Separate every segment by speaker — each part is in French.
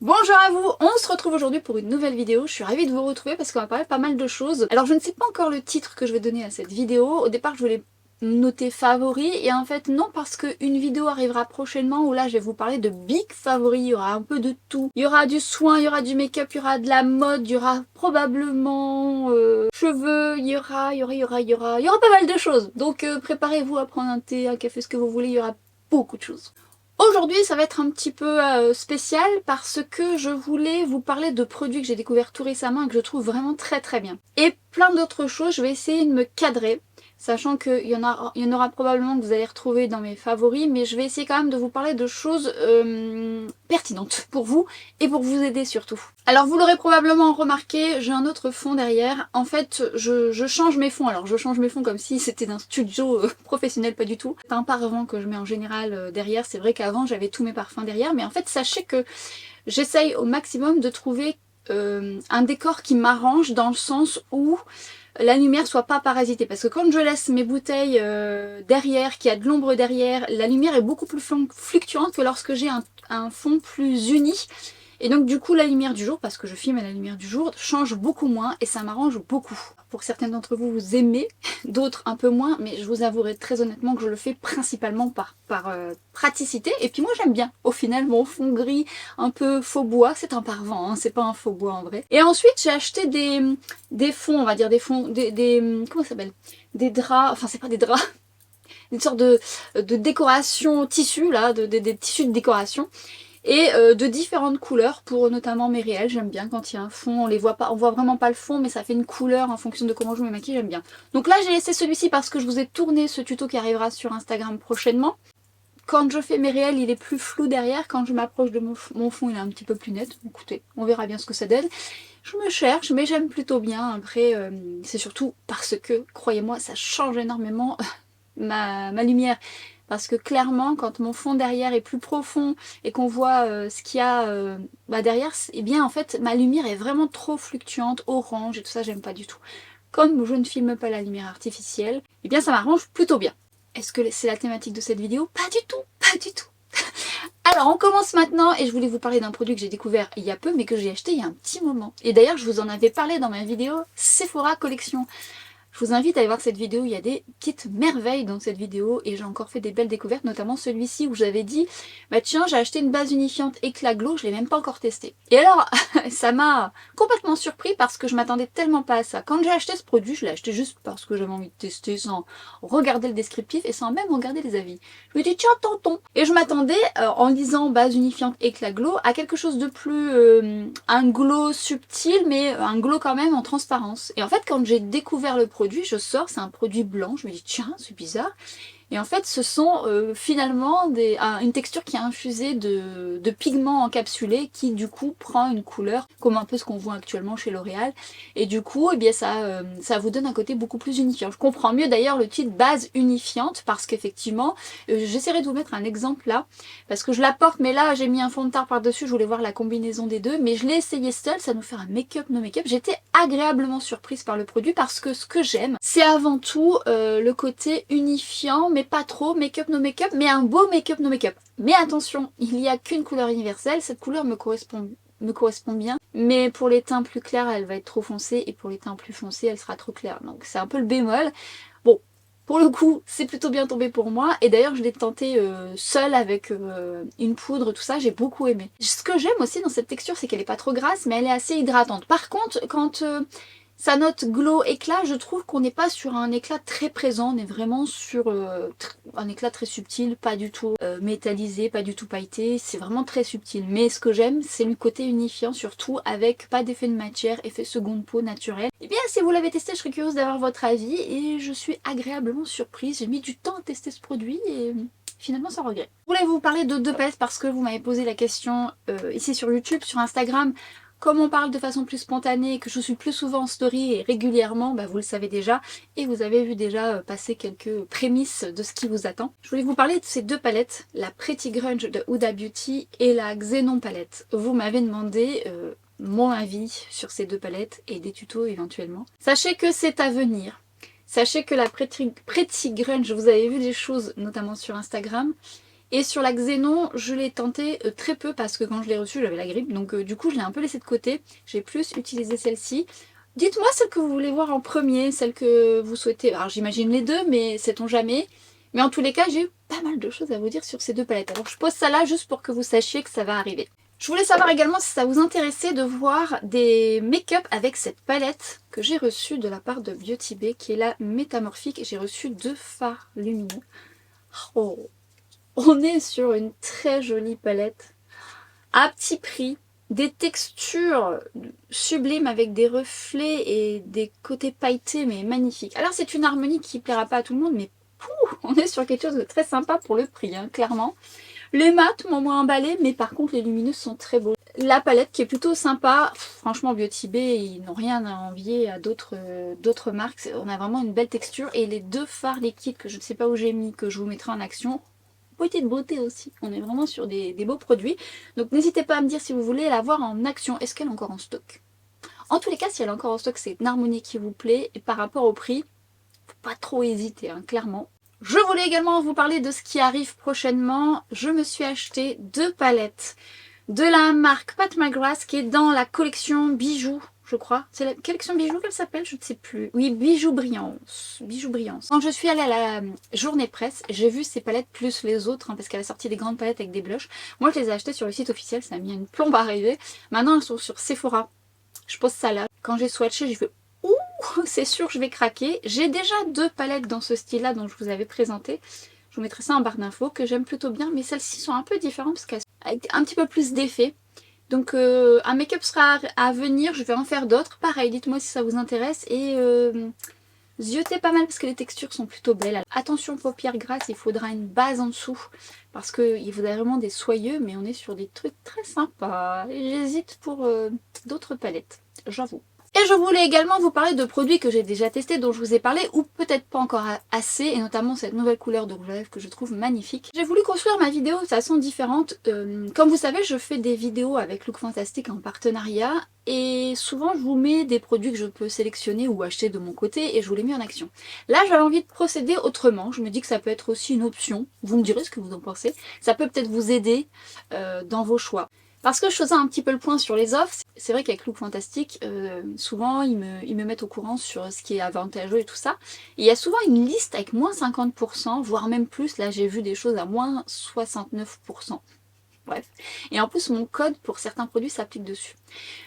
Speaker 1: Bonjour à vous, on se retrouve aujourd'hui pour une nouvelle vidéo. Je suis ravie de vous retrouver parce qu'on va parler pas mal de choses. Alors je ne sais pas encore le titre que je vais donner à cette vidéo. Au départ je voulais noter favoris et en fait non, parce qu'une vidéo arrivera prochainement où là je vais vous parler de big favoris. Il y aura un peu de tout. Il y aura du soin, il y aura du make-up, il y aura de la mode, il y aura probablement cheveux, il y aura pas mal de choses. Donc préparez-vous à prendre un thé, un café, ce que vous voulez, il y aura beaucoup de choses. Aujourd'hui, ça va être un petit peu spécial parce que je voulais vous parler de produits que j'ai découverts tout récemment et que je trouve vraiment très très bien. Et plein d'autres choses, je vais essayer de me cadrer, sachant qu'il y en aura probablement que vous allez retrouver dans mes favoris, mais je vais essayer quand même de vous parler de choses pertinentes pour vous et pour vous aider surtout. Alors vous l'aurez probablement remarqué, j'ai un autre fond derrière. En fait, je change mes fonds. Alors je change mes fonds comme si c'était d'un studio professionnel, pas du tout. C'est un parfum que je mets en général derrière. C'est vrai qu'avant j'avais tous mes parfums derrière, mais en fait sachez que j'essaye au maximum de trouver un décor qui m'arrange dans le sens où la lumière soit pas parasitée. Parce que quand je laisse mes bouteilles derrière, qu'il y a de l'ombre derrière, la lumière est beaucoup plus fluctuante que lorsque j'ai un fond plus uni. Et donc du coup la lumière du jour, parce que je filme à la lumière du jour, change beaucoup moins et ça m'arrange beaucoup. Pour certains d'entre vous, vous aimez, d'autres un peu moins, mais je vous avouerai très honnêtement que je le fais principalement par praticité. Et puis moi j'aime bien. Au final mon fond gris, un peu faux bois, c'est un parfum, hein, c'est pas un faux bois en vrai. Et ensuite j'ai acheté des fonds, on va dire des fonds, comment ça s'appelle? Des draps, enfin c'est pas des draps, une sorte de décoration tissu là, des tissus de décoration. Et de différentes couleurs pour notamment mes réels, j'aime bien quand il y a un fond, on les voit pas, on voit vraiment pas le fond, mais ça fait une couleur en fonction de comment je me maquille, j'aime bien. Donc là j'ai laissé celui-ci parce que je vous ai tourné ce tuto qui arrivera sur Instagram prochainement. Quand je fais mes réels, il est plus flou derrière, quand je m'approche de mon fond, il est un petit peu plus net. Écoutez, on verra bien ce que ça donne. Je me cherche, mais j'aime plutôt bien. Après, c'est surtout parce que, croyez-moi, ça change énormément ma lumière. Parce que clairement, quand mon fond derrière est plus profond et qu'on voit ce qu'il y a derrière, eh bien en fait, ma lumière est vraiment trop fluctuante, orange et tout ça, j'aime pas du tout. Comme je ne filme pas la lumière artificielle, eh bien ça m'arrange plutôt bien. Est-ce que c'est la thématique de cette vidéo? Pas du tout, pas du tout. Alors on commence maintenant et je voulais vous parler d'un produit que j'ai découvert il y a peu mais que j'ai acheté il y a un petit moment. Et d'ailleurs je vous en avais parlé dans ma vidéo Sephora Collection. Je vous invite à aller voir cette vidéo, il y a des petites merveilles dans cette vidéo et j'ai encore fait des belles découvertes, notamment celui-ci où j'avais dit bah tiens j'ai acheté une base unifiante éclat glow, je l'ai même pas encore testé. Et alors ça m'a complètement surpris parce que je m'attendais tellement pas à ça. Quand j'ai acheté ce produit, je l'ai acheté juste parce que j'avais envie de tester sans regarder le descriptif et sans même regarder les avis. Je me dis tiens tentons. Et je m'attendais en lisant base unifiante éclat glow à quelque chose de plus un glow subtil mais un glow quand même en transparence. Et en fait quand j'ai découvert le produit, je sors, c'est un produit blanc, je me dis tiens c'est bizarre. Et en fait ce sont finalement une texture qui est infusée de pigments encapsulés qui du coup prend une couleur comme un peu ce qu'on voit actuellement chez L'Oréal. Et du coup eh bien ça vous donne un côté beaucoup plus unifiant. Je comprends mieux d'ailleurs le titre base unifiante parce qu'effectivement, j'essaierai de vous mettre un exemple là, parce que je la porte mais là j'ai mis un fond de teint par dessus, je voulais voir la combinaison des deux, mais je l'ai essayé seule, ça nous fait un make-up no make-up. J'étais agréablement surprise par le produit parce que ce que j'aime c'est avant tout le côté unifiant mais pas trop, make-up no make-up, mais un beau make-up no make-up. Mais attention, il n'y a qu'une couleur universelle, cette couleur me correspond bien, mais pour les teints plus clairs elle va être trop foncée et pour les teints plus foncés elle sera trop claire, donc c'est un peu le bémol. Bon, pour le coup c'est plutôt bien tombé pour moi et d'ailleurs je l'ai tenté seule avec une poudre, tout ça, j'ai beaucoup aimé. Ce que j'aime aussi dans cette texture c'est qu'elle est pas trop grasse mais elle est assez hydratante. Par contre quand sa note glow éclat, je trouve qu'on n'est pas sur un éclat très présent, on est vraiment sur un éclat très subtil, pas du tout métallisé, pas du tout pailleté, c'est vraiment très subtil. Mais ce que j'aime, c'est le côté unifiant, surtout avec pas d'effet de matière, effet seconde peau naturel. Et bien si vous l'avez testé, je serais curieuse d'avoir votre avis et je suis agréablement surprise. J'ai mis du temps à tester ce produit et finalement sans regret. Je voulais vous parler de deux palettes parce que vous m'avez posé la question ici sur YouTube, sur Instagram. Comme on parle de façon plus spontanée, que je suis plus souvent en story et régulièrement, bah vous le savez déjà, et vous avez vu déjà passer quelques prémices de ce qui vous attend. Je voulais vous parler de ces deux palettes, la Pretty Grunge de Huda Beauty et la Xenon palette. Vous m'avez demandé mon avis sur ces deux palettes et des tutos éventuellement. Sachez que c'est à venir. Sachez que la Pretty Grunge, vous avez vu des choses notamment sur Instagram, Et sur la Xénon, je l'ai tenté très peu parce que quand je l'ai reçue, j'avais la grippe. Donc du coup, je l'ai un peu laissée de côté. J'ai plus utilisé celle-ci. Dites-moi celle que vous voulez voir en premier, celle que vous souhaitez. Alors j'imagine les deux, mais sait-on jamais. Mais en tous les cas, j'ai eu pas mal de choses à vous dire sur ces deux palettes. Alors je pose ça là juste pour que vous sachiez que ça va arriver. Je voulais savoir également si ça vous intéressait de voir des make-up avec cette palette que j'ai reçue de la part de Beauty Bay, qui est la Métamorphique. J'ai reçu 2 fards lumineux. Oh, on est sur une très jolie palette, à petit prix, des textures sublimes avec des reflets et des côtés pailletés mais magnifiques. Alors c'est une harmonie qui plaira pas à tout le monde, mais on est sur quelque chose de très sympa pour le prix, hein, clairement. Les mats m'ont moins emballé, mais par contre les lumineux sont très beaux. La palette qui est plutôt sympa, franchement Beauty Bay, ils n'ont rien à envier à d'autres marques. On a vraiment une belle texture et les 2 fards liquides que je ne sais pas où j'ai mis, que je vous mettrai en action, petite beauté aussi. On est vraiment sur des beaux produits. Donc n'hésitez pas à me dire si vous voulez la voir en action. Est-ce qu'elle est encore en stock? En tous les cas, si elle est encore en stock, c'est une harmonie qui vous plaît. Et par rapport au prix, faut pas trop hésiter, hein, clairement. Je voulais également vous parler de ce qui arrive prochainement. Je me suis acheté 2 palettes de la marque Pat McGrath qui est dans la collection bijoux, je crois. C'est la collection bijoux qu'elle s'appelle, je ne sais plus. Oui, bijoux brillance. Bijoux brillance. Quand je suis allée à la journée presse, j'ai vu ces palettes plus les autres, hein, parce qu'elle a sorti des grandes palettes avec des blushs. Moi, je les ai achetées sur le site officiel, ça a mis une plombe à arriver. Maintenant, elles sont sur Sephora. Je pose ça là. Quand j'ai swatché, j'ai fait ouh, c'est sûr, je vais craquer. J'ai déjà 2 palettes dans ce style-là dont je vous avais présenté. Je vous mettrai ça en barre d'infos, que j'aime plutôt bien, mais celles-ci sont un peu différentes parce qu'elles sont avec un petit peu plus d'effet. Donc un make-up sera à venir, je vais en faire d'autres. Pareil, dites-moi si ça vous intéresse. Et ziotez pas mal parce que les textures sont plutôt belles. Attention paupières grasses, il faudra une base en dessous parce qu'il faudrait vraiment des soyeux, mais on est sur des trucs très sympas. Et j'hésite pour d'autres palettes, j'avoue. Et je voulais également vous parler de produits que j'ai déjà testés, dont je vous ai parlé, ou peut-être pas encore assez, et notamment cette nouvelle couleur de rouge à lèvres que je trouve magnifique. J'ai voulu construire ma vidéo de façon différente. Comme vous savez, je fais des vidéos avec Look Fantastic en partenariat, et souvent je vous mets des produits que je peux sélectionner ou acheter de mon côté, et je vous les mets en action. Là, j'avais envie de procéder autrement. Je me dis que ça peut être aussi une option. Vous me direz ce que vous en pensez. Ça peut peut-être vous aider dans vos choix. Parce que je faisais un petit peu le point sur les offres, c'est vrai qu'avec Look Fantastic, souvent ils me mettent au courant sur ce qui est avantageux et tout ça. Et il y a souvent une liste avec moins 50%, voire même plus, là j'ai vu des choses à moins 69%. Bref. Et en plus mon code pour certains produits s'applique dessus.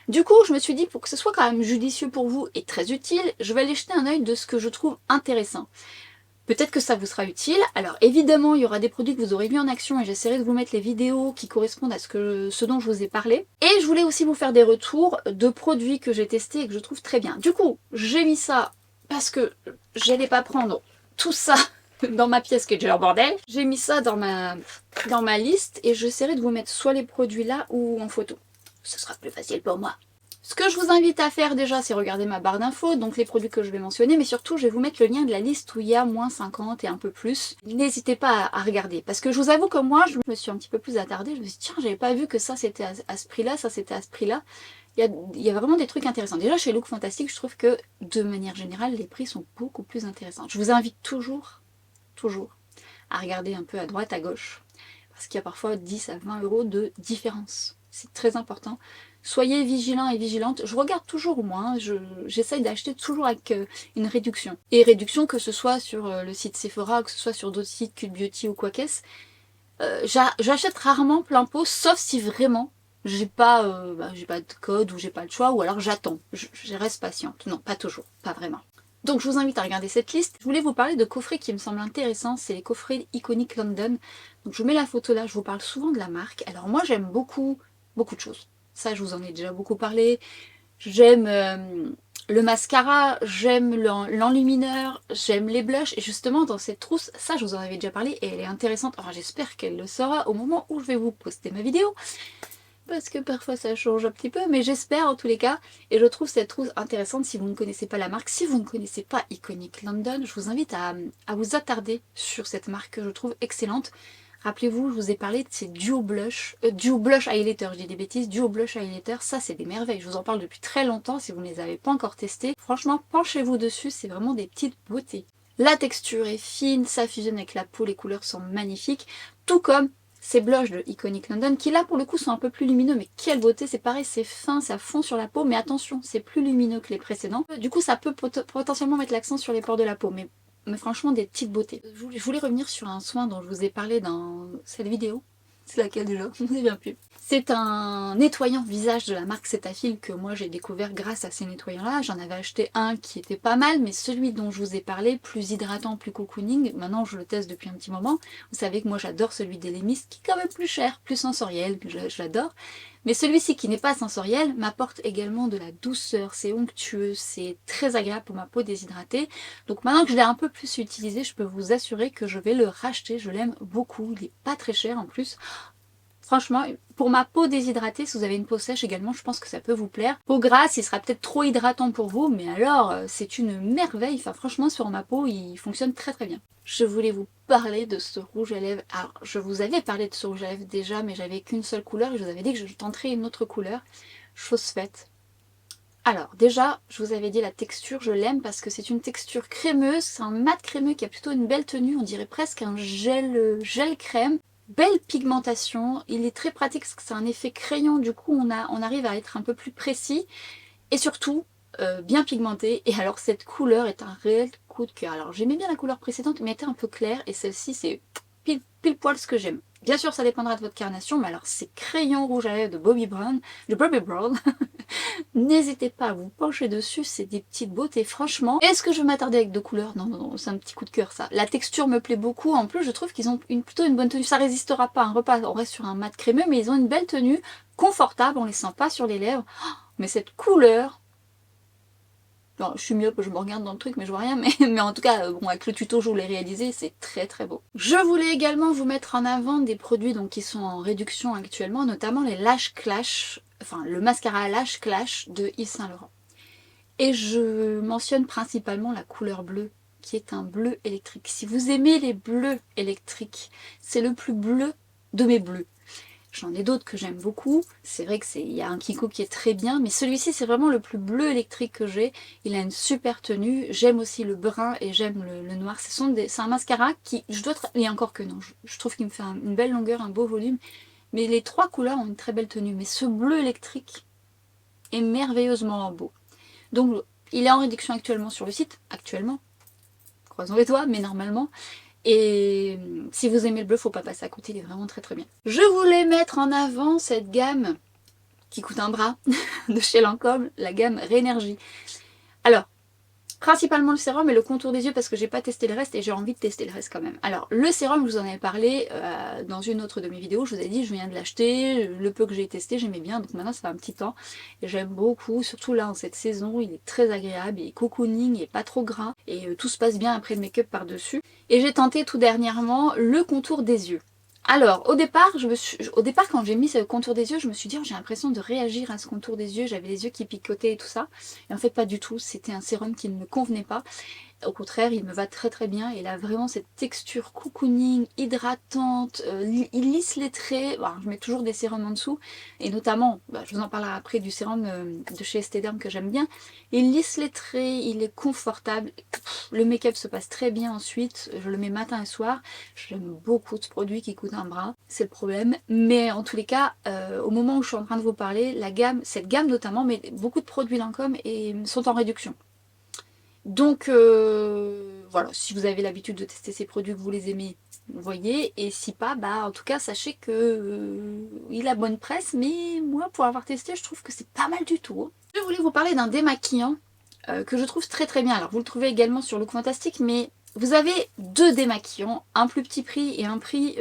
Speaker 1: Du coup je me suis dit pour que ce soit quand même judicieux pour vous et très utile, je vais aller jeter un œil de ce que je trouve intéressant. Peut-être que ça vous sera utile. Alors évidemment, il y aura des produits que vous aurez mis en action et j'essaierai de vous mettre les vidéos qui correspondent à ce dont je vous ai parlé. Et je voulais aussi vous faire des retours de produits que j'ai testés et que je trouve très bien. Du coup, j'ai mis ça parce que j'allais pas prendre tout ça dans ma pièce qui est déjà en bordel. J'ai mis ça dans ma liste et j'essaierai de vous mettre soit les produits là ou en photo. Ce sera plus facile pour moi. Ce que je vous invite à faire déjà, c'est regarder ma barre d'infos, donc les produits que je vais mentionner, mais surtout je vais vous mettre le lien de la liste où il y a moins 50 et un peu plus. N'hésitez pas à regarder, parce que je vous avoue que moi, je me suis un petit peu plus attardée, je me suis dit tiens, j'avais pas vu que ça c'était à ce prix-là, ça c'était à ce prix-là. Il y a vraiment des trucs intéressants. Déjà chez Look Fantastic, je trouve que de manière générale, les prix sont beaucoup plus intéressants. Je vous invite toujours à regarder un peu à droite, à gauche, parce qu'il y a parfois 10 à 20 € de différence. C'est très important. Soyez vigilants et vigilantes. Je regarde toujours au moins. J'essaye d'acheter toujours avec une réduction. Et réduction que ce soit sur le site Sephora, que ce soit sur d'autres sites, Cult Beauty ou quoi qu'est-ce. J'achète rarement plein pot, sauf si vraiment j'ai pas de code ou j'ai pas le choix, ou alors j'attends. Je reste patiente. Non, pas toujours. Pas vraiment. Donc je vous invite à regarder cette liste. Je voulais vous parler de coffrets qui me semblent intéressants, c'est les coffrets Iconic London. Donc je vous mets la photo là, je vous parle souvent de la marque. Alors moi j'aime beaucoup de choses. Ça je vous en ai déjà beaucoup parlé. J'aime le mascara, j'aime l'enlumineur, j'aime les blushs. Et justement dans cette trousse, ça je vous en avais déjà parlé et elle est intéressante. Enfin j'espère qu'elle le sera au moment où je vais vous poster ma vidéo. Parce que parfois ça change un petit peu, mais j'espère en tous les cas. Et je trouve cette trousse intéressante si vous ne connaissez pas la marque. Si vous ne connaissez pas Iconic London, je vous invite à vous attarder sur cette marque que je trouve excellente. Rappelez-vous, je vous ai parlé de ces duo blush highlighter, je dis des bêtises, duo blush highlighter, ça c'est des merveilles. Je vous en parle depuis très longtemps si vous ne les avez pas encore testés. Franchement, penchez-vous dessus, c'est vraiment des petites beautés. La texture est fine, ça fusionne avec la peau, les couleurs sont magnifiques. Tout comme ces blushs de Iconic London qui là pour le coup sont un peu plus lumineux, mais quelle beauté, c'est pareil, c'est fin, ça fond sur la peau, mais attention, c'est plus lumineux que les précédents. Du coup ça peut potentiellement mettre l'accent sur les pores de la peau, mais franchement des petites beautés. Je voulais revenir sur un soin dont je vous ai parlé dans cette vidéo. C'est laquelle déjà? Je ne me souviens plus. C'est un nettoyant visage de la marque Cetaphil que moi j'ai découvert grâce à ces nettoyants là. J'en avais acheté un qui était pas mal, mais celui dont je vous ai parlé, plus hydratant, plus cocooning, maintenant je le teste depuis un petit moment. Vous savez que moi j'adore celui d'Elemis qui est quand même plus cher, plus sensoriel, que j'adore. Mais celui-ci qui n'est pas sensoriel m'apporte également de la douceur, c'est onctueux, c'est très agréable pour ma peau déshydratée. Donc maintenant que je l'ai un peu plus utilisé, je peux vous assurer que je vais le racheter, je l'aime beaucoup, il n'est pas très cher en plus. Franchement, pour ma peau déshydratée, si vous avez une peau sèche également, je pense que ça peut vous plaire. Peau grasse, il sera peut-être trop hydratant pour vous, mais alors c'est une merveille. Enfin franchement, sur ma peau, il fonctionne très très bien. Je voulais vous parler de ce rouge à lèvres. Alors, je vous avais parlé de ce rouge à lèvres déjà, mais j'avais qu'une seule couleur et je vous avais dit que je tenterais une autre couleur. Chose faite. Alors, déjà, je vous avais dit la texture, je l'aime parce que c'est une texture crémeuse. C'est un mat crémeux qui a plutôt une belle tenue. On dirait presque un gel crème. Belle pigmentation, il est très pratique parce que c'est un effet crayon, du coup on arrive à être un peu plus précis et surtout bien pigmenté. Et alors cette couleur est un réel coup de cœur. Alors j'aimais bien la couleur précédente mais elle était un peu claire et celle-ci c'est pile poil ce que j'aime. Bien sûr ça dépendra de votre carnation, mais alors ces crayons rouge à lèvres de Bobbi Brown, n'hésitez pas à vous pencher dessus, c'est des petites beautés franchement. Est-ce que je vais m'attarder avec deux couleurs? Non, non, non, c'est un petit coup de cœur ça. La texture me plaît beaucoup, en plus je trouve qu'ils ont plutôt une bonne tenue. Ça résistera pas à un repas, on reste sur un mat crémeux, mais ils ont une belle tenue, confortable, on les sent pas sur les lèvres. Mais cette couleur... Bon, je suis myope, je me regarde dans le truc mais je vois rien, mais en tout cas, bon, avec le tuto je vous l'ai réalisé, c'est très très beau. Je voulais également vous mettre en avant des produits donc, qui sont en réduction actuellement, notamment les Lash Clash, enfin le mascara Lash Clash de Yves Saint Laurent. Et je mentionne principalement la couleur bleue, qui est un bleu électrique. Si vous aimez les bleus électriques, c'est le plus bleu de mes bleus. J'en ai d'autres que j'aime beaucoup, c'est vrai qu'il y a un Kiko qui est très bien, mais celui-ci c'est vraiment le plus bleu électrique que j'ai. Il a une super tenue, j'aime aussi le brun et j'aime le noir. C'est un mascara qui, et encore que non, je trouve qu'il me fait une belle longueur, un beau volume, mais les trois couleurs ont une très belle tenue. Mais ce bleu électrique est merveilleusement beau. Donc il est en réduction actuellement sur le site, actuellement, croisons les doigts, mais normalement. Et si vous aimez le bleu, faut pas passer à côté, il est vraiment très très bien. Je voulais mettre en avant cette gamme qui coûte un bras de chez Lancôme, la gamme Rénergie. Alors, principalement le sérum et le contour des yeux parce que j'ai pas testé le reste et j'ai envie de tester le reste quand même. Alors le sérum, je vous en avais parlé dans une autre de mes vidéos, je vous ai dit je viens de l'acheter, le peu que j'ai testé j'aimais bien, donc maintenant ça fait un petit temps et j'aime beaucoup, surtout là en cette saison, il est très agréable, il est cocooning, il est pas trop gras et tout se passe bien après le make-up par dessus. Et j'ai tenté tout dernièrement le contour des yeux. Alors, au départ, quand j'ai mis ce contour des yeux, je me suis dit, oh, j'ai l'impression de réagir à ce contour des yeux, j'avais les yeux qui picotaient et tout ça. Et en fait, pas du tout, c'était un sérum qui ne me convenait pas. Au contraire, il me va très très bien. Il a vraiment cette texture cocooning, hydratante, il lisse les traits. Bon, je mets toujours des sérums en dessous. Et notamment, je vous en parlerai après du sérum de chez Estée Derm que j'aime bien. Il lisse les traits, il est confortable. Le make-up se passe très bien ensuite. Je le mets matin et soir. J'aime beaucoup ce produit qui coûte un bras. C'est le problème. Mais en tous les cas, au moment où je suis en train de vous parler, cette gamme notamment, mais beaucoup de produits Lancôme sont en réduction. Donc voilà, si vous avez l'habitude de tester ces produits, que vous les aimez, vous voyez, et si pas, en tout cas sachez que il a bonne presse, mais moi pour avoir testé, je trouve que c'est pas mal du tout. Je voulais vous parler d'un démaquillant que je trouve très très bien. Alors vous le trouvez également sur Look Fantastic, mais vous avez deux démaquillants, un plus petit prix et un prix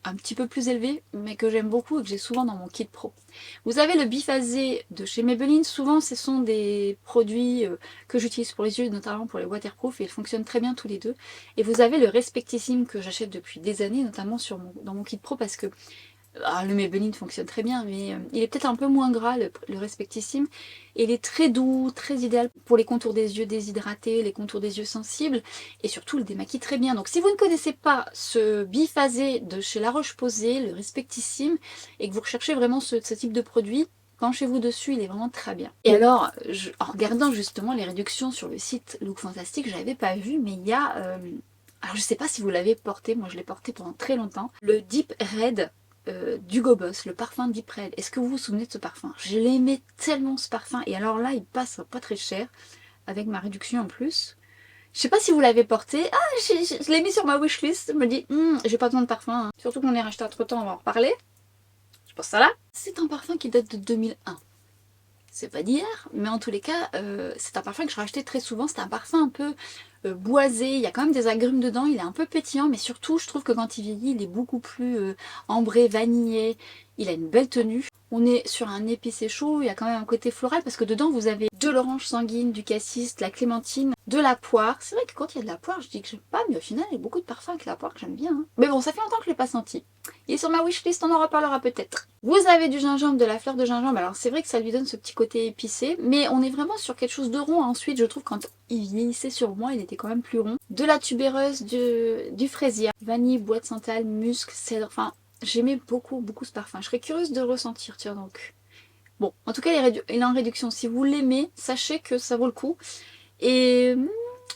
Speaker 1: un petit peu plus élevé, mais que j'aime beaucoup et que j'ai souvent dans mon kit pro. Vous avez le biphasé de chez Maybelline, souvent ce sont des produits que j'utilise pour les yeux, notamment pour les waterproof, et ils fonctionnent très bien tous les deux. Et vous avez le Respectissime que j'achète depuis des années, notamment dans mon kit pro, parce que le Maybelline fonctionne très bien, mais il est peut-être un peu moins gras, le Respectissime. Et il est très doux, très idéal pour les contours des yeux déshydratés, les contours des yeux sensibles, et surtout il démaquille très bien. Donc si vous ne connaissez pas ce biphasé de chez La Roche-Posay, le Respectissime, et que vous recherchez vraiment ce type de produit, penchez-vous dessus, il est vraiment très bien. Et alors, en regardant justement les réductions sur le site Look Fantastic, j'avais pas vu, mais il y a... alors je sais pas si vous l'avez porté, moi je l'ai porté pendant très longtemps, le Deep Red d'Hugo Boss, le parfum Deep Red. Est-ce que vous vous souvenez de ce parfum? Je l'aimais tellement ce parfum, et alors là il passe pas très cher, avec ma réduction en plus. Je sais pas si vous l'avez porté. Ah, je l'ai mis sur ma wishlist. Je me dis, j'ai pas besoin de parfum. Hein. Surtout qu'on est racheté entre temps, on va en reparler. Je pense ça là. C'est un parfum qui date de 2001. C'est pas d'hier, mais en tous les cas, c'est un parfum que je rachetais très souvent. C'est un parfum un peu boisé. Il y a quand même des agrumes dedans. Il est un peu pétillant, mais surtout, je trouve que quand il vieillit, il est beaucoup plus ambré, vanillé. Il a une belle tenue. On est sur un épicé chaud, il y a quand même un côté floral parce que dedans vous avez de l'orange sanguine, du cassis, de la clémentine, de la poire. C'est vrai que quand il y a de la poire, je dis que j'aime pas, mais au final il y a beaucoup de parfums avec la poire que j'aime bien. Hein. Mais bon, ça fait longtemps que je l'ai pas senti. Il est sur ma wishlist, on en reparlera peut-être. Vous avez du gingembre, de la fleur de gingembre, alors c'est vrai que ça lui donne ce petit côté épicé, mais on est vraiment sur quelque chose de rond. Ensuite, je trouve quand il vieillissait sur moi, il était quand même plus rond. De la tubéreuse, du fraisier, vanille, bois de santal, musc, cèdre, enfin... J'aimais beaucoup ce parfum. Je serais curieuse de le ressentir, tiens donc. Bon, en tout cas, il est en réduction. Si vous l'aimez, sachez que ça vaut le coup. Et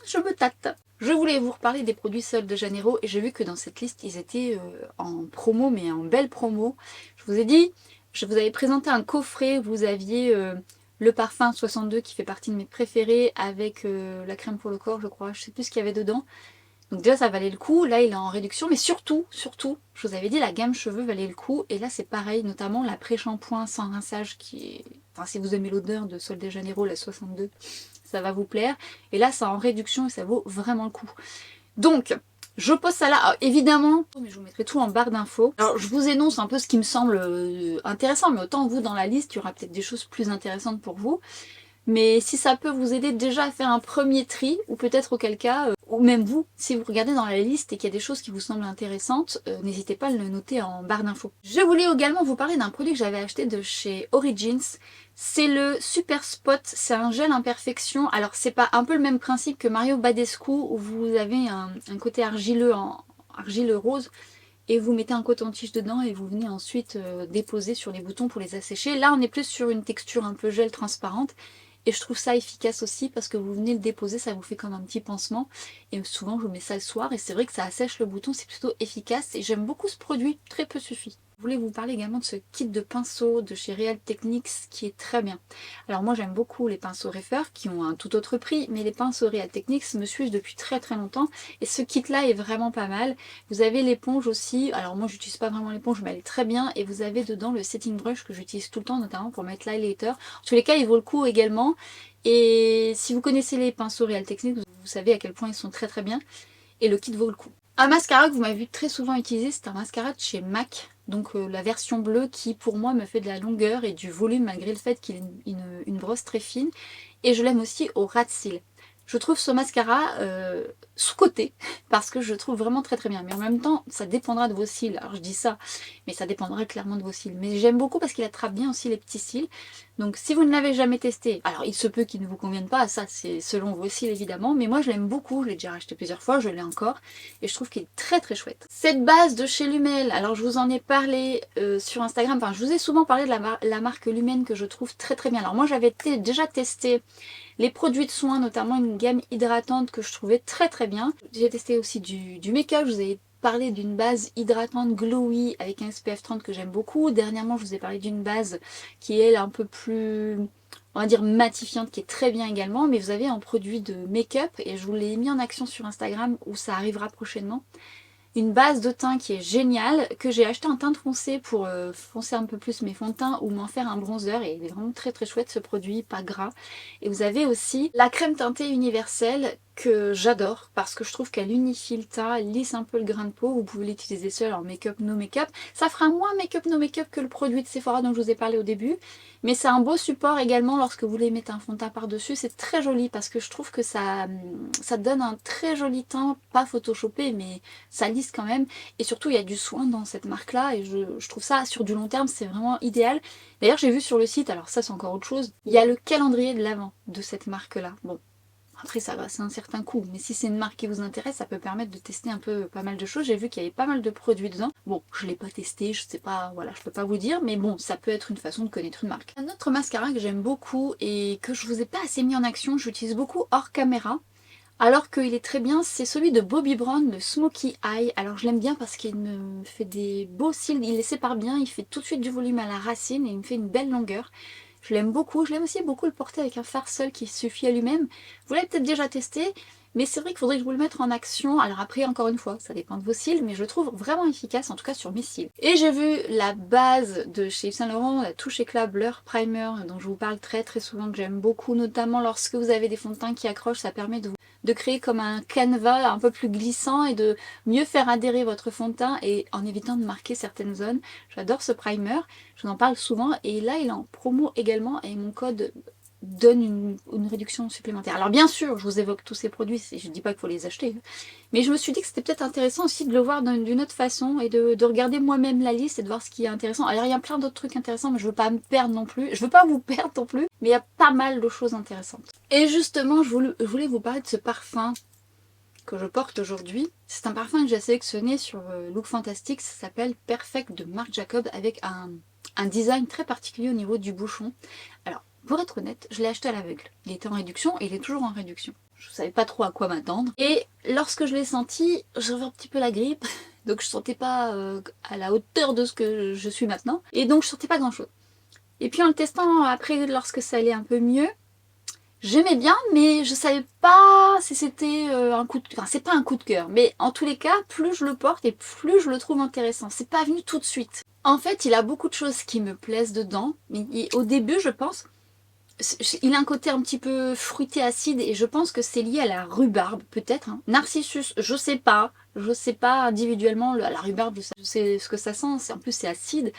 Speaker 1: je me tâte. Je voulais vous reparler des produits Sol de Janeiro et j'ai vu que dans cette liste, ils étaient en promo, mais en belle promo. Je vous ai dit, je vous avais présenté un coffret. Vous aviez le parfum 62 qui fait partie de mes préférés avec la crème pour le corps, je crois. Je sais plus ce qu'il y avait dedans. Donc déjà ça valait le coup, là il est en réduction, mais surtout, je vous avais dit la gamme cheveux valait le coup, et là c'est pareil, notamment la pré-shampoing sans rinçage qui est... Enfin si vous aimez l'odeur de Sol de Janeiro, la 62, ça va vous plaire, et là c'est en réduction et ça vaut vraiment le coup. Donc, je pose ça là, alors, évidemment, mais je vous mettrai tout en barre d'infos. Alors je vous énonce un peu ce qui me semble intéressant, mais autant vous dans la liste, il y aura peut-être des choses plus intéressantes pour vous. Mais si ça peut vous aider déjà à faire un premier tri, ou peut-être auquel cas, ou même vous, si vous regardez dans la liste et qu'il y a des choses qui vous semblent intéressantes, n'hésitez pas à le noter en barre d'infos. Je voulais également vous parler d'un produit que j'avais acheté de chez Origins. C'est le Super Spot, c'est un gel imperfection. Alors c'est pas un peu le même principe que Mario Badescu où vous avez un côté argileux argile rose et vous mettez un coton-tige dedans et vous venez ensuite déposer sur les boutons pour les assécher. Là on est plus sur une texture un peu gel transparente. Et je trouve ça efficace aussi parce que vous venez le déposer, ça vous fait comme un petit pansement. Et souvent je mets ça le soir et c'est vrai que ça assèche le bouton, c'est plutôt efficace. Et j'aime beaucoup ce produit, très peu suffit. Je voulais vous parler également de ce kit de pinceaux de chez Real Techniques qui est très bien. Alors moi j'aime beaucoup les pinceaux Refer qui ont un tout autre prix, mais les pinceaux Real Techniques me suivent depuis très longtemps. Et ce kit là est vraiment pas mal. Vous avez l'éponge aussi, alors moi j'utilise pas vraiment l'éponge mais elle est très bien. Et vous avez dedans le setting brush que j'utilise tout le temps notamment pour mettre l'highlighter. En tous les cas il vaut le coup également. Et si vous connaissez les pinceaux Real Techniques, vous savez à quel point ils sont très bien. Et le kit vaut le coup. Un mascara que vous m'avez vu très souvent utiliser, c'est un mascara de chez MAC. Donc la version bleue qui pour moi me fait de la longueur et du volume malgré le fait qu'il ait une brosse très fine. Et je l'aime aussi au ras de cils. Je trouve ce mascara sous-coté parce que je le trouve vraiment très bien. Mais en même temps, ça dépendra de vos cils. Alors je dis ça, mais ça dépendra clairement de vos cils. Mais j'aime beaucoup parce qu'il attrape bien aussi les petits cils. Donc si vous ne l'avez jamais testé, alors il se peut qu'il ne vous convienne pas, ça c'est selon vos cils évidemment. Mais moi je l'aime beaucoup, je l'ai déjà acheté plusieurs fois, je l'ai encore. Et je trouve qu'il est très chouette. Cette base de chez Lumel, alors je vous en ai parlé sur Instagram. Enfin je vous ai souvent parlé de la marque Lumen que je trouve très bien. Alors moi j'avais déjà testé les produits de soins, notamment une gamme hydratante que je trouvais très bien. J'ai testé aussi du make-up, je vous ai parlé d'une base hydratante glowy avec un SPF 30 que j'aime beaucoup. Dernièrement, je vous ai parlé d'une base qui est un peu plus, on va dire, matifiante, qui est très bien également. Mais vous avez un produit de make-up et je vous l'ai mis en action sur Instagram où ça arrivera prochainement. Une base de teint qui est géniale, que j'ai acheté en teinte foncée pour foncer un peu plus mes fonds de teint ou m'en faire un bronzer. Et il est vraiment très chouette ce produit, pas gras. Et vous avez aussi la crème teintée universelle que j'adore parce que je trouve qu'elle unifie le teint, elle lisse un peu le grain de peau. Vous pouvez l'utiliser seul en make-up, no make-up. Ça fera moins make-up, no make-up que le produit de Sephora dont je vous ai parlé au début. Mais c'est un beau support également lorsque vous voulez mettre un fond de teint par-dessus. C'est très joli parce que je trouve que ça donne un très joli teint, pas photoshopé, mais ça lisse quand même. Et surtout, il y a du soin dans cette marque-là et je trouve ça sur du long terme, c'est vraiment idéal. D'ailleurs, j'ai vu sur le site, alors ça c'est encore autre chose, il y a le calendrier de l'Avent de cette marque-là. Bon. Après ça va, c'est un certain coût, mais si c'est une marque qui vous intéresse, ça peut permettre de tester un peu pas mal de choses. J'ai vu qu'il y avait pas mal de produits dedans. Bon, je l'ai pas testé, je sais pas, voilà, je peux pas vous dire, mais bon, ça peut être une façon de connaître une marque. Un autre mascara que j'aime beaucoup et que je vous ai pas assez mis en action, j'utilise beaucoup hors caméra. Alors qu'il est très bien, c'est celui de Bobbi Brown, le Smoky Eye. Alors je l'aime bien parce qu'il me fait des beaux cils, il les sépare bien, il fait tout de suite du volume à la racine et il me fait une belle longueur. Je l'aime beaucoup, je l'aime aussi beaucoup le porter avec un fard seul qui suffit à lui-même. Vous l'avez peut-être déjà testé, mais c'est vrai qu'il faudrait que je vous le mette en action. Alors après, encore une fois, ça dépend de vos cils, mais je le trouve vraiment efficace, en tout cas sur mes cils. Et j'ai vu la base de chez Yves Saint Laurent, la Touche Éclat Blur Primer, dont je vous parle très très souvent, que j'aime beaucoup, notamment lorsque vous avez des fonds de teint qui accrochent, ça permet de créer comme un canevas un peu plus glissant et de mieux faire adhérer votre fond de teint et en évitant de marquer certaines zones. J'adore ce primer, je vous en parle souvent et là il est en promo également et mon code donne une réduction supplémentaire. Alors bien sûr, je vous évoque tous ces produits, je ne dis pas qu'il faut les acheter, mais je me suis dit que c'était peut-être intéressant aussi de le voir d'une autre façon et de regarder moi-même la liste et de voir ce qui est intéressant. Alors il y a plein d'autres trucs intéressants, mais je veux pas me perdre non plus, je veux pas vous perdre non plus, mais il y a pas mal de choses intéressantes. Et justement, je voulais vous parler de ce parfum que je porte aujourd'hui. C'est un parfum que j'ai sélectionné sur Look Fantastic, ça s'appelle Perfect de Marc Jacobs avec un design très particulier au niveau du bouchon. Alors, pour être honnête, je l'ai acheté à l'aveugle. Il était en réduction et il est toujours en réduction. Je ne savais pas trop à quoi m'attendre. Et lorsque je l'ai senti, j'avais un petit peu la grippe, donc je sentais pas à la hauteur de ce que je suis maintenant. Et donc je sentais pas grand chose. Et puis en le testant après, lorsque ça allait un peu mieux, j'aimais bien, mais je savais pas si c'était un coup de... Enfin, c'est pas un coup de cœur, mais en tous les cas, plus je le porte et plus je le trouve intéressant. C'est pas venu tout de suite. En fait, il a beaucoup de choses qui me plaisent dedans, mais au début, je pense, il a un côté un petit peu fruité acide et je pense que c'est lié à la rhubarbe, peut-être. Hein. Narcissus, je sais pas. Je sais pas individuellement, la rhubarbe, je sais ce que ça sent, en plus c'est acide.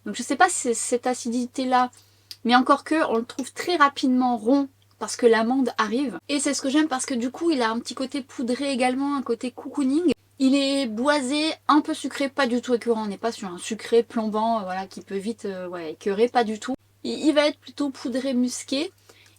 Speaker 1: Donc je sais pas si c'est cette acidité-là, mais encore que, on le trouve très rapidement rond parce que l'amande arrive. Et c'est ce que j'aime parce que du coup, il a un petit côté poudré également, un côté cocooning. Il est boisé, un peu sucré, pas du tout écœurant. On n'est pas sur un sucré plombant voilà, qui peut vite écœurer, pas du tout. Il va être plutôt poudré, musqué.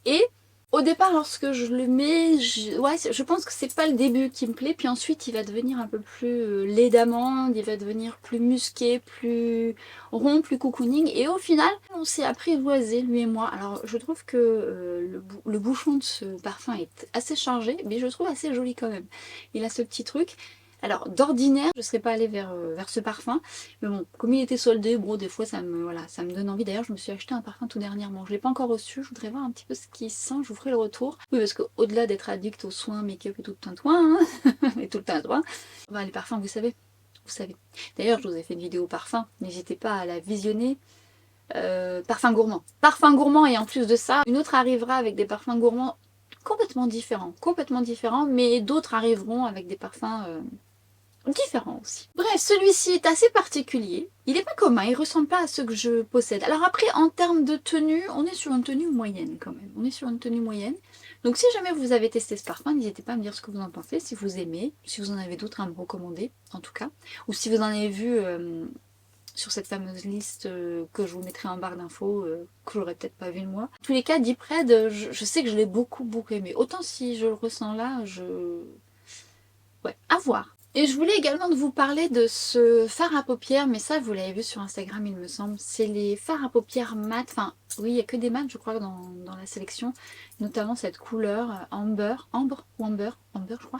Speaker 1: Et au départ, lorsque je le mets, je pense que c'est pas le début qui me plaît. Puis ensuite, il va devenir un peu plus lait d'amande, il va devenir plus musqué, plus rond, plus cocooning. Et au final, on s'est apprivoisé, lui et moi. Alors, je trouve que le bouchon de ce parfum est assez chargé, mais je le trouve assez joli quand même. Il a ce petit truc. Alors d'ordinaire, je ne serais pas allée vers ce parfum, mais bon, comme il était soldé, bon, des fois ça me donne envie. D'ailleurs, je me suis acheté un parfum tout dernièrement. Je ne l'ai pas encore reçu, je voudrais voir un petit peu ce qu'il sent, je vous ferai le retour. Oui, parce qu'au-delà d'être addict aux soins, make-up et tout le tintouin, hein, et tout le tintouin, bah, les parfums, vous savez. D'ailleurs, je vous ai fait une vidéo parfum, n'hésitez pas à la visionner. Parfum gourmand. Parfum gourmand et en plus de ça, une autre arrivera avec des parfums gourmands complètement différents, mais d'autres arriveront avec des parfums différents aussi. Bref, celui-ci est assez particulier. Il n'est pas commun, il ressemble pas à ceux que je possède. Alors après, en termes de tenue, on est sur une tenue moyenne quand même. On est sur une tenue moyenne. Donc si jamais vous avez testé ce parfum, n'hésitez pas à me dire ce que vous en pensez, si vous aimez, si vous en avez d'autres à me recommander, en tout cas. Ou si vous en avez vu sur cette fameuse liste que je vous mettrai en barre d'infos, que j'aurais peut-être pas vu moi. En tous les cas, Deep Red, je sais que je l'ai beaucoup aimé. Autant si je le ressens là, ouais, à voir. Et je voulais également vous parler de ce fard à paupières, mais ça vous l'avez vu sur Instagram il me semble. C'est les fards à paupières mat, enfin oui il n'y a que des mats je crois dans la sélection, notamment cette couleur amber je crois,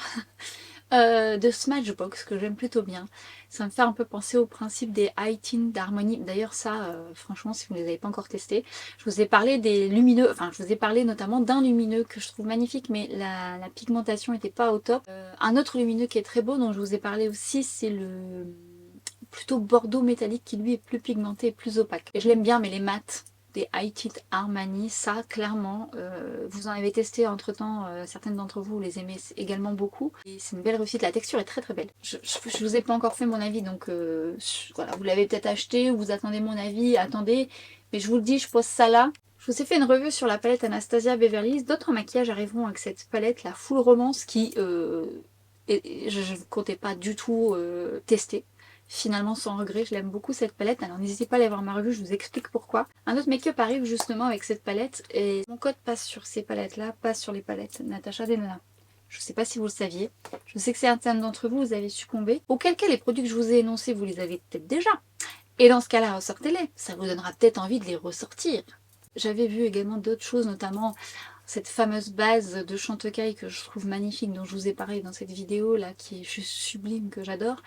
Speaker 1: de Smashbox que j'aime plutôt bien. Ça me fait un peu penser au principe des high tint d'Harmonie. D'ailleurs ça, franchement si vous ne les avez pas encore testés, je vous ai parlé des lumineux, enfin je vous ai parlé notamment d'un lumineux que je trouve magnifique mais la pigmentation n'était pas au top. Un autre lumineux qui est très beau dont je vous ai parlé aussi, c'est le plutôt bordeaux métallique qui lui est plus pigmenté et plus opaque. Et je l'aime bien mais les mats des High Tint Armani, ça clairement, vous en avez testé entre temps, certaines d'entre vous les aimez également beaucoup et c'est une belle réussite, la texture est très belle. Je vous ai pas encore fait mon avis donc voilà, vous l'avez peut-être acheté ou vous attendez mon avis, attendez, mais je vous le dis, je pose ça là. Je vous ai fait une revue sur la palette Anastasia Beverly Hills, d'autres maquillages arriveront avec cette palette, la Full Romance qui je ne comptais pas du tout tester. finalement sans regret, je l'aime beaucoup cette palette, alors n'hésitez pas à aller voir ma revue, je vous explique pourquoi. Un autre make-up arrive justement avec cette palette et mon code passe sur ces palettes là, passe sur les palettes Natasha Denona. Je ne sais pas si vous le saviez, je sais que certains d'entre vous, vous avez succombé, auquel cas les produits que je vous ai énoncés, vous les avez peut-être déjà. Et dans ce cas-là, ressortez-les, ça vous donnera peut-être envie de les ressortir. J'avais vu également d'autres choses, notamment cette fameuse base de Chantecaille que je trouve magnifique, dont je vous ai parlé dans cette vidéo là, qui est juste sublime, que j'adore.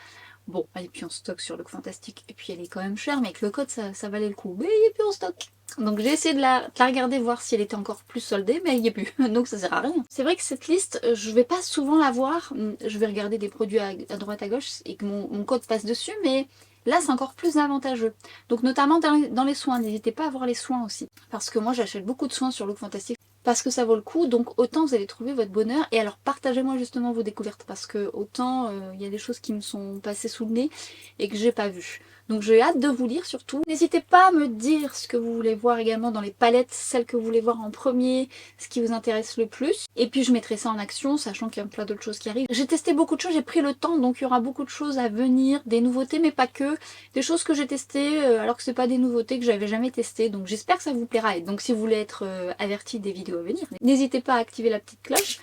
Speaker 1: Bon, elle est plus en stock sur Look Fantastique, et puis elle est quand même chère, mais avec le code ça valait le coup. Mais il n'est plus en stock. Donc j'ai essayé de la regarder, voir si elle était encore plus soldée, mais il n'y est plus, donc ça sert à rien. C'est vrai que cette liste, je vais pas souvent la voir, je vais regarder des produits à droite à gauche, et que mon code passe dessus, mais là c'est encore plus avantageux. Donc notamment dans les soins, n'hésitez pas à voir les soins aussi. Parce que moi j'achète beaucoup de soins sur Look Fantastique, parce que ça vaut le coup, donc autant vous allez trouver votre bonheur. Et alors partagez-moi justement vos découvertes, parce que autant il y a des choses qui me sont passées sous le nez et que j'ai pas vues. Donc j'ai hâte de vous lire surtout. N'hésitez pas à me dire ce que vous voulez voir également dans les palettes, celles que vous voulez voir en premier, ce qui vous intéresse le plus. Et puis je mettrai ça en action, sachant qu'il y a plein d'autres choses qui arrivent. J'ai testé beaucoup de choses, j'ai pris le temps, donc il y aura beaucoup de choses à venir, des nouveautés mais pas que. Des choses que j'ai testées alors que c'est pas des nouveautés que j'avais jamais testées. Donc j'espère que ça vous plaira. Et donc si vous voulez être averti des vidéos à venir, n'hésitez pas à activer la petite cloche.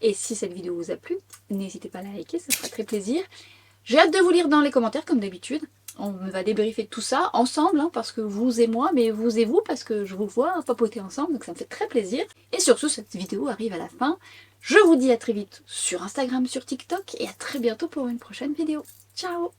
Speaker 1: Et si cette vidéo vous a plu, n'hésitez pas à la liker, ça fera très plaisir. J'ai hâte de vous lire dans les commentaires comme d'habitude. On va débriefer tout ça ensemble, hein, parce que vous et moi, mais vous et vous, parce que je vous vois papoter ensemble, donc ça me fait très plaisir. Et surtout, cette vidéo arrive à la fin. Je vous dis à très vite sur Instagram, sur TikTok, et à très bientôt pour une prochaine vidéo. Ciao!